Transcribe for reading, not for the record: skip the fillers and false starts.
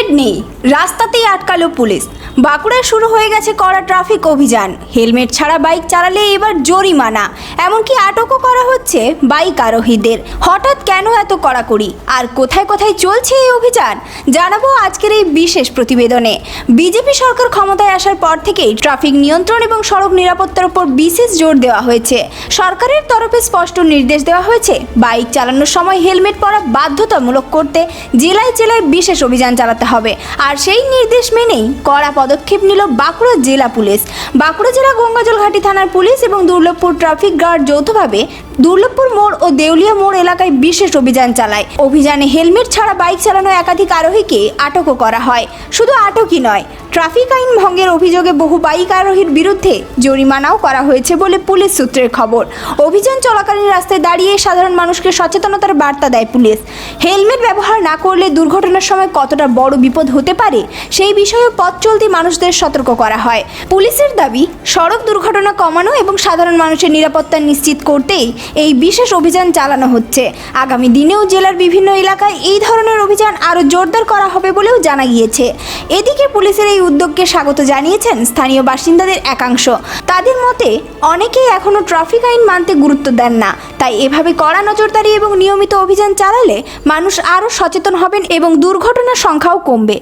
Helmet নেই, রাস্তাতেই আটকালো police. বাঁকুড়ায় শুরু হয়ে গেছে কড়া ট্রাফিক অভিযান। হেলমেট ছাড়া বাইক চালালে এবার জরিমানা, এমনকি আটকও করা হচ্ছে বাইক আরোহীদের। হঠাৎ কেন এত কড়াকড়ি, আর কোথায় কোথায় চলছে এই অভিযান, জানাবো আজকের এই বিশেষ প্রতিবেদনে। বিজেপি সরকার ক্ষমতায় আসার পর থেকেই ট্রাফিক নিয়ন্ত্রণ এবং সড়ক নিরাপত্তার উপর বিশেষ জোর দেওয়া হয়েছে। সরকারের তরফে স্পষ্ট নির্দেশ দেওয়া হয়েছে, বাইক চালানোর সময় হেলমেট পরা বাধ্যতামূলক করতে জেলায় জেলায় বিশেষ অভিযান চালাতে হবে। আর সেই নির্দেশ মেনেই কড়া পদক্ষেপ নিল বাঁকুড়া জেলা পুলিশ। বাঁকুড়া জেলা গঙ্গাজলঘাটি থানার পুলিশ এবং দুর্লভপুর ট্রাফিক গার্ড যৌথভাবে দুর্লভপুর মোড় ও দেউলিয়া মোড় এলাকায় বিশেষ অভিযান চালায়। অভিযানে হেলমেট ছাড়া বাইক চালানো একাধিক আরোহীকে আটকও করা হয়। শুধু আটকই নয়, ট্রাফিক আইন ভঙ্গের অভিযোগে বহু বাইক আরোহীর বিরুদ্ধে জরিমানাও করা হয়েছে বলে পুলিশ সূত্রের খবর। অভিযান চলাকালীন রাস্তায় দাঁড়িয়ে সাধারণ মানুষকে সচেতনতার বার্তা দেয় পুলিশ। হেলমেট ব্যবহার না করলে দুর্ঘটনার সময় কতটা বড় বিপদ হতে পারে সেই বিষয়ে পথ চলতি মানুষদের সতর্ক করা হয়। পুলিশের দাবি, সড়ক দুর্ঘটনা কমানো এবং সাধারণ মানুষের নিরাপত্তা নিশ্চিত করতেই এই বিশেষ অভিযান চালানো হচ্ছে। আগামী দিনেও জেলার বিভিন্ন এলাকায় এই ধরনের অভিযান আরও জোরদার করা হবে বলেও জানা গিয়েছে। এদিকে পুলিশের এই উদ্যোগকে স্বাগত জানিয়েছেন স্থানীয় বাসিন্দাদের একাংশ। তাদের মতে, অনেকেই এখনও ট্রাফিক আইন মানতে গুরুত্ব দেন না, তাই এভাবে কড়া নজরদারি এবং নিয়মিত অভিযান চালালে মানুষ আরও সচেতন হবেন এবং দুর্ঘটনার সংখ্যাও কমবে।